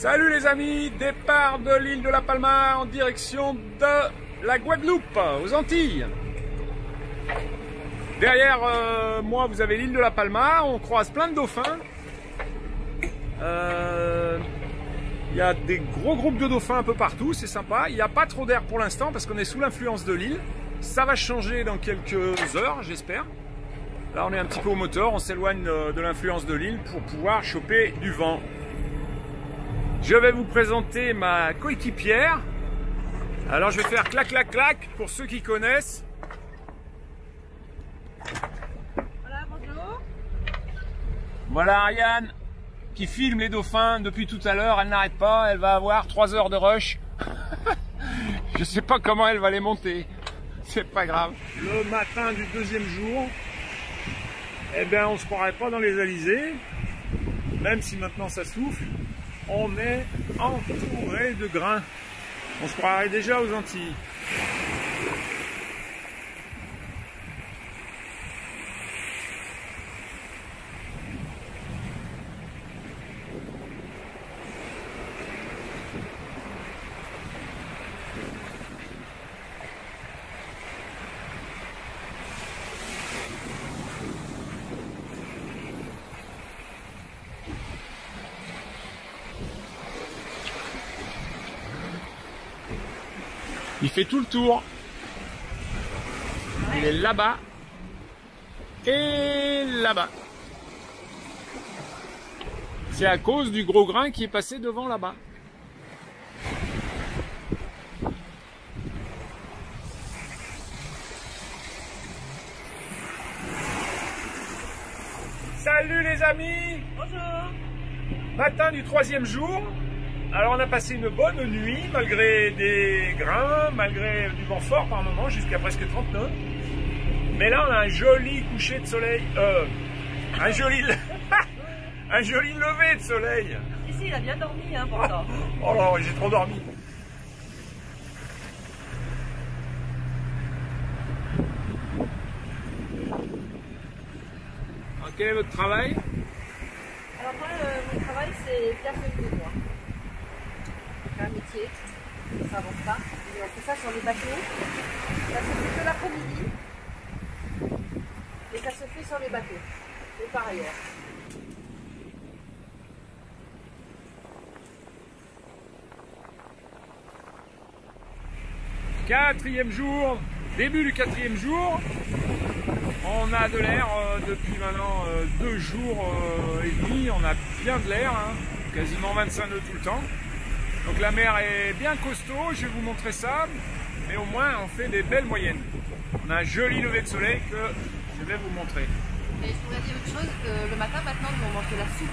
Salut les amis, départ de l'île de La Palma en direction de la Guadeloupe, aux Antilles. Derrière moi, vous avez l'île de La Palma, on croise plein de dauphins. Il y a des gros groupes de dauphins un peu partout, c'est sympa. Il n'y a pas trop d'air pour l'instant parce qu'on est sous l'influence de l'île. Ça va changer dans quelques heures, j'espère. Là, on est un petit peu au moteur, on s'éloigne de l'influence de l'île pour pouvoir choper du vent. Je vais vous présenter ma coéquipière. Alors, je vais faire clac, clac, clac pour ceux qui connaissent. Voilà, bonjour. Voilà Ariane qui filme les dauphins depuis tout à l'heure. Elle n'arrête pas, elle va avoir 3 heures de rush. Je sais pas comment elle va les monter. C'est pas grave. Le matin du deuxième jour, eh bien, on se croirait pas dans les alizés. Même si maintenant ça souffle, on est entouré de grains. On se croirait déjà aux Antilles. Il fait tout le tour. Il est là-bas et là-bas. C'est à cause du gros grain qui est passé devant là-bas. Salut les amis! Bonjour. Matin du 3e jour. Alors on a passé une bonne nuit, malgré des grains, malgré du vent fort par moment, jusqu'à presque 30 nœuds. Mais là on a un joli coucher de soleil, un joli lever de soleil. Ici, il a bien dormi, hein, pourtant. Oh là, j'ai trop dormi. Alors, quel est votre travail? Alors moi, mon travail, c'est faire ce que moi. C'est un métier, ça avance pas. Et on fait ça sur les bateaux. Ça se fait que l'après-midi. Et ça se fait sur les bateaux. Et par ailleurs. Quatrième jour, début du 4e jour. On a de l'air depuis maintenant 2 jours et demi. On a bien de l'air, hein, quasiment 25 nœuds tout le temps. Donc la mer est bien costaud, je vais vous montrer ça. Mais au moins on fait des belles moyennes. On a un joli lever de soleil que je vais vous montrer. Et je voudrais dire autre chose, le matin maintenant, nous on mange de la soupe.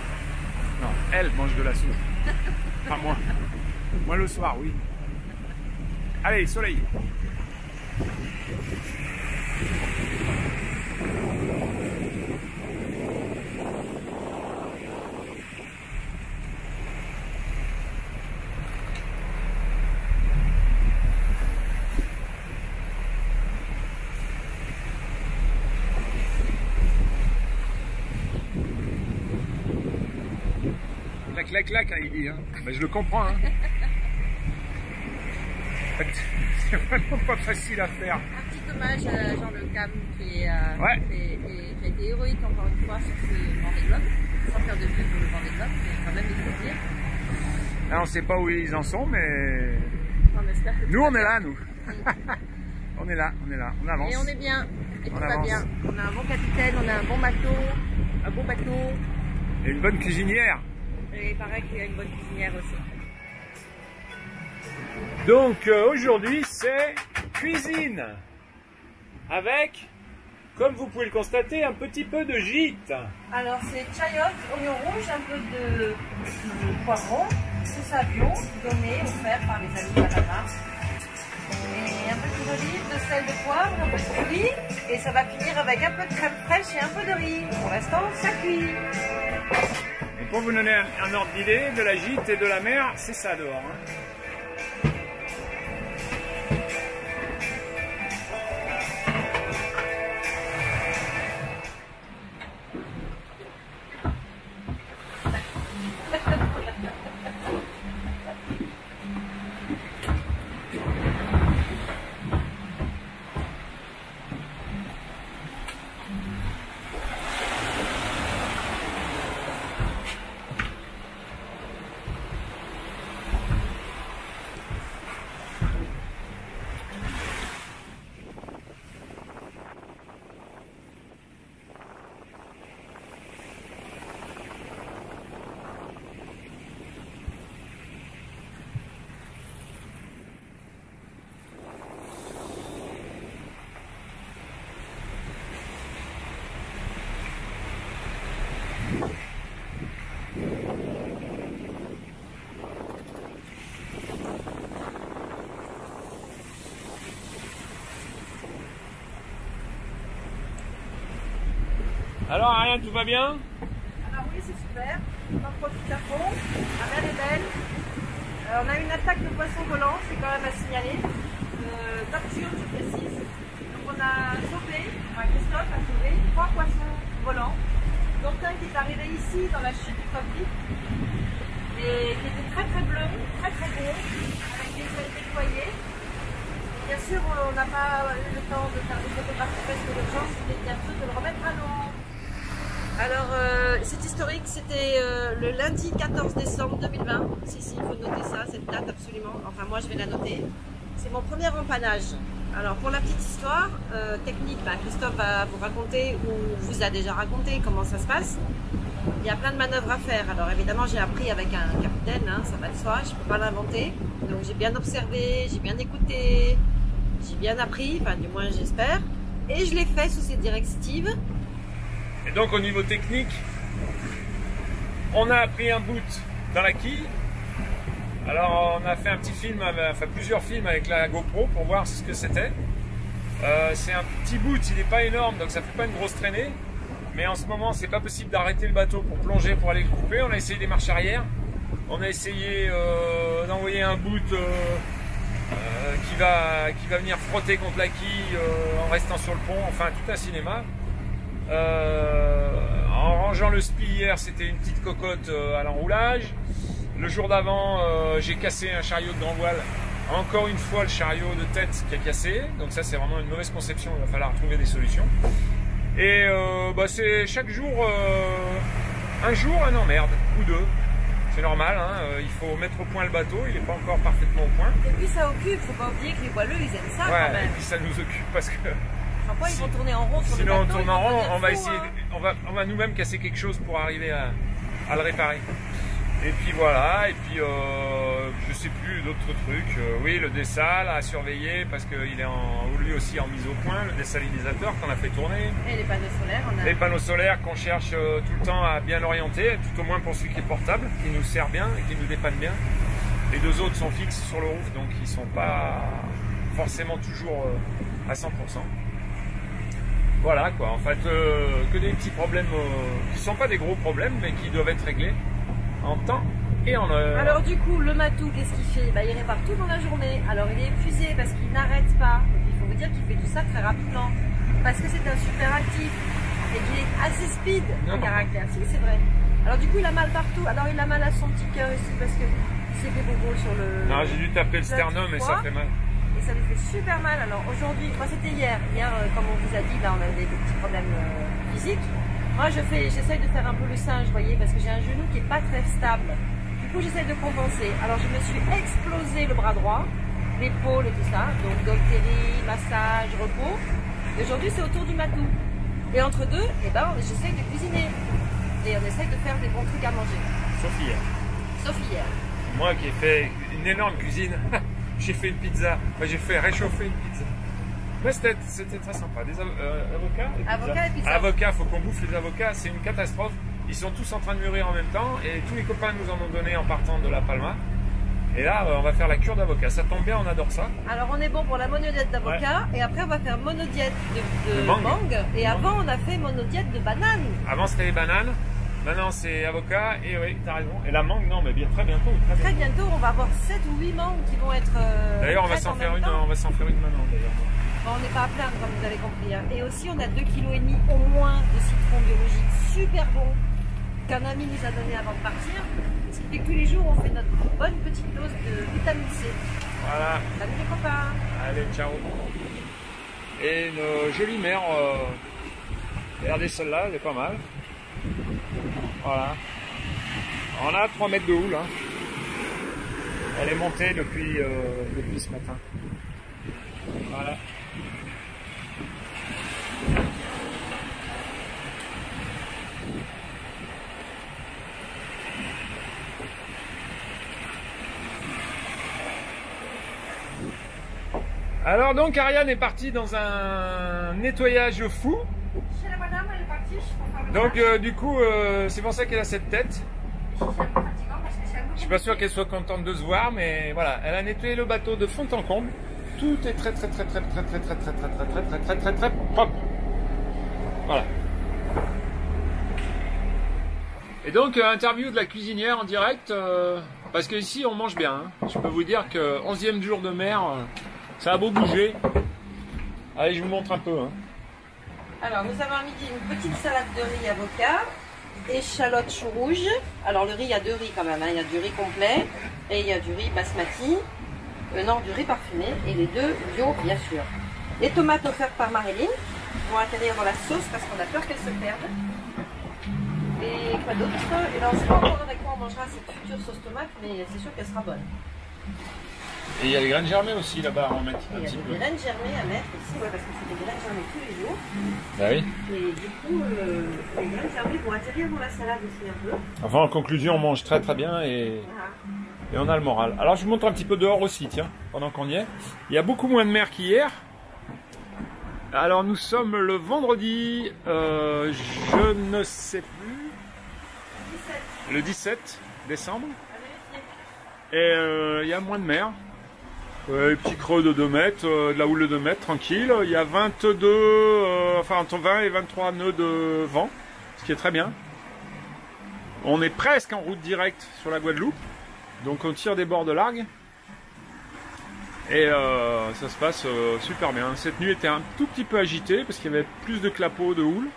Non, elle mange de la soupe. Pas moi. Moi le soir, oui. Allez, soleil. Clac, clac, clac, hein, il dit. Hein. Ben, je le comprends. Hein. C'est vraiment pas facile à faire. Un petit hommage à Jean Le Cam qui a été héroïque encore une fois sur ce Vendée Globe, sans faire de pub pour le Vendée Globe, mais quand même il faut le dire. Là, on ne sait pas où ils en sont, mais On espère que nous on est là, nous. On est là, on avance. Et on est bien, et tout va avance. bien. On a un bon capitaine, on a un bon bateau, un beau bateau. Et une bonne cuisinière. Et il paraît qu'il y a une bonne cuisinière aussi. Donc aujourd'hui c'est cuisine avec, comme vous pouvez le constater, un petit peu de gîte. Alors c'est chayote, oignon rouge, un peu de poivron, sauce avion, donné, offert par les amis Panama. Et un peu d'huile d'olive, de sel, de poivre, un peu de riz. Et ça va finir avec un peu de crème fraîche et un peu de riz. Pour l'instant, ça cuit. Et pour vous donner un ordre d'idée, de la gîte et de la mer, c'est ça dehors. Hein. Alors Ariane, tout va bien? Alors oui, c'est super. On en profite à fond. La mer est belle. On a une attaque de poissons volants, c'est quand même à signaler. Nocturne, je précise. Donc on a sauvé, Christophe a sauvé 3 poissons volants. Donc un qui est arrivé ici dans la chute du Fabrique et qui était très très bleu, très très beau, avec des ailes déployées. Bien sûr, on n'a pas eu le temps de faire des photographies parce que l'urgence était bientôt de le remettre à l'eau. Alors, c'est historique, c'était le lundi 14 décembre 2020. Si, il faut noter ça, cette date absolument. Enfin, moi, je vais la noter. C'est mon premier empannage. Alors, pour la petite histoire technique, Christophe va vous raconter, ou vous a déjà raconté comment ça se passe. Il y a plein de manœuvres à faire. Alors, évidemment, j'ai appris avec un capitaine, hein, ça va de soi, je ne peux pas l'inventer. Donc, j'ai bien observé, j'ai bien écouté, j'ai bien appris, enfin, du moins, j'espère. Et je l'ai fait sous ses directives. Et donc, au niveau technique, on a appris un boot dans la quille. Alors on a fait un petit film, enfin plusieurs films avec la GoPro pour voir ce que c'était. C'est un petit boot, il n'est pas énorme, donc ça fait pas une grosse traînée. Mais en ce moment, c'est pas possible d'arrêter le bateau pour plonger, pour aller le couper. On a essayé des marches arrière. On a essayé d'envoyer un boot qui va venir frotter contre la quille en restant sur le pont. Enfin, tout un cinéma. En rangeant le spi hier, c'était une petite cocotte à l'enroulage. Le jour d'avant, j'ai cassé un chariot de grand voile. Encore une fois, le chariot de tête qui a cassé. Donc ça, c'est vraiment une mauvaise conception. Il va falloir trouver des solutions. Et c'est chaque jour, un jour, un emmerde, ou deux. C'est normal, hein, il faut mettre au point le bateau. Il n'est pas encore parfaitement au point. Et puis ça occupe, faut pas oublier que les voileux, ils aiment ça quand même. Et puis ça nous occupe parce que... Parfois, ils vont tourner en rond sur le bateau. Sinon, on tourne en rond, on va essayer, on va nous-mêmes casser quelque chose pour arriver à le réparer. Et puis voilà, et puis je sais plus d'autres trucs. Oui, le dessal à surveiller parce qu'il est lui aussi en mise au point, le dessalinisateur qu'on a fait tourner. Et les panneaux solaires. Les panneaux solaires qu'on cherche tout le temps à bien orienter, tout au moins pour celui qui est portable, qui nous sert bien et qui nous dépanne bien. Les deux autres sont fixes sur le roof, donc ils ne sont pas forcément toujours à 100%. Voilà quoi, en fait, que des petits problèmes qui ne sont pas des gros problèmes, mais qui doivent être réglés en temps et en heure. Alors du coup, le matou, qu'est-ce qu'il fait? Il est partout dans la journée. Alors il est épuisé parce qu'il n'arrête pas. Et puis il faut vous dire qu'il fait tout ça très rapidement. Parce que c'est un super actif et qu'il est assez speed en caractère. Si, c'est vrai. Alors du coup, il a mal partout. Alors il a mal à son petit cœur ici parce qu'il s'est fait bobo sur le... Non, j'ai dû taper le sternum et ça fait mal. Et ça lui fait super mal. Alors aujourd'hui, c'était hier. Hier, comme on vous a dit, là on avait des petits problèmes physiques. Moi, j'essaye de faire un peu le singe, vous voyez, parce que j'ai un genou qui n'est pas très stable. Du coup, j'essaye de compenser. Alors, je me suis explosé le bras droit, l'épaule et tout ça. Donc, Dolteri, massage, repos. Et aujourd'hui, c'est autour du matou. Et entre deux, j'essaye de cuisiner. Et on essaye de faire des bons trucs à manger. Sauf hier. Sauf hier. Moi qui ai fait une énorme cuisine, j'ai fait une pizza. Enfin, j'ai fait réchauffer une pizza. Mais c'était très sympa. Des avocats et pizza. Avocats, faut qu'on bouffe les avocats, c'est une catastrophe. Ils sont tous en train de mûrir en même temps et tous les copains nous en ont donné en partant de La Palma. Et là, on va faire la cure d'avocat. Ça tombe bien, on adore ça. Alors, on est bon pour la monodiète d'avocat et après, on va faire monodiète de mangue. Et avant, on a fait monodiète de banane. Avant, c'était les bananes. Maintenant, c'est avocat. Et oui, t'as raison. Et la mangue, non, mais bien très bientôt. Très bientôt, on va avoir 7 ou 8 mangues qui vont être. D'ailleurs, on va s'en faire une maintenant. D'ailleurs. Bon, on n'est pas à plaindre, comme vous avez compris. Hein. Et aussi, on a 2,5 kg au moins de citron biologique super bon qu'un ami nous a donné avant de partir. Ce qui fait que tous les jours, on fait notre bonne petite dose de vitamine C. Voilà. Salut les copains. Allez, ciao. Et une jolie mer. Regardez celle-là, elle est pas mal. Voilà. On a 3 mètres de houle. Hein. Elle est montée depuis ce matin. Voilà. Alors donc Ariane est partie dans un nettoyage fou. Chez la madame, elle est partie pour faire le donc du coup c'est pour ça qu'elle a cette tête. Je suis pas sûr qu'elle soit contente de se voir, mais voilà, elle a nettoyé le bateau de fond en comble. Tout est très propre. Voilà. Et donc, interview de la cuisinière en direct, parce qu'ici on mange bien. Hein. Je peux vous dire que 11e jour de mer, ça a beau bouger. Allez, je vous montre un peu. Hein. Alors, nous avons à midi une petite salade de riz avocat, échalotes choux rouges. Alors, le riz, il y a 2 riz quand même. Hein. Il y a du riz complet et il y a du riz basmati. Non, du riz parfumé et les 2 bio, bien sûr. Les tomates offertes par Marilyn vont atterrir dans la sauce parce qu'on a peur qu'elles se perdent. Et quoi d'autre? Et là, on ne sait pas encore avec quoi on mangera cette future sauce tomate, mais c'est sûr qu'elle sera bonne. Et il y a les graines germées aussi là-bas à en mettre un Il y a petit des peu. graines germées à mettre ici, ouais, parce que c'est des graines germées tous les jours. Bah oui. Et du coup, les graines germées vont atterrir dans la salade aussi un peu. Enfin, en conclusion, on mange très très bien et on a le moral. Alors, je vous montre un petit peu dehors aussi, tiens, pendant qu'on y est. Il y a beaucoup moins de mer qu'hier. Alors, nous sommes le vendredi, je ne sais plus, le 17 décembre. Et il y a moins de mer. Petit creux de 2 mètres, de la houle de 2 mètres, tranquille. Il y a 22, enfin entre 20 et 23 nœuds de vent, ce qui est très bien. On est presque en route directe sur la Guadeloupe, donc on tire des bords de largue. Et ça se passe super bien. Cette nuit était un tout petit peu agitée parce qu'il y avait plus de clapots, de houle.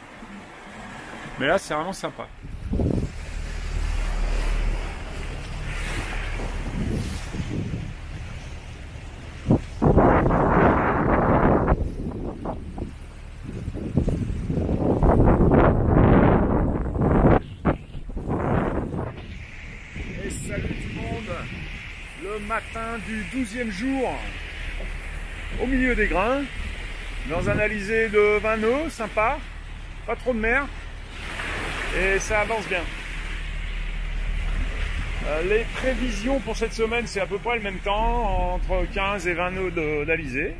Mais là, c'est vraiment sympa. Et salut tout le monde! Le matin du 12e jour, au milieu des grains, dans un alizé de 20 nœuds, sympa, pas trop de mer, et ça avance bien. Les prévisions pour cette semaine, c'est à peu près le même temps, entre 15 et 20 nœuds d'alizé.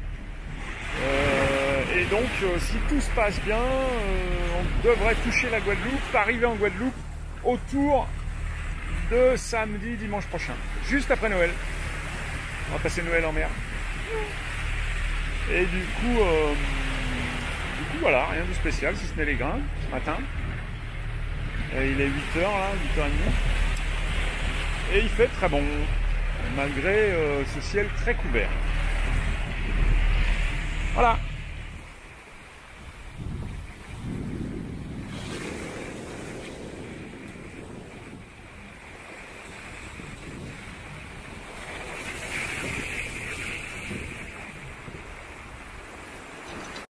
Et donc, si tout se passe bien, on devrait toucher la Guadeloupe, arriver en Guadeloupe autour de samedi, dimanche prochain, juste après Noël. On va passer Noël en mer. Et du coup, voilà, rien de spécial, si ce n'est les grains, ce matin. Et il est 8h là, 8h30. Et il fait très bon, malgré ce ciel très couvert. Voilà.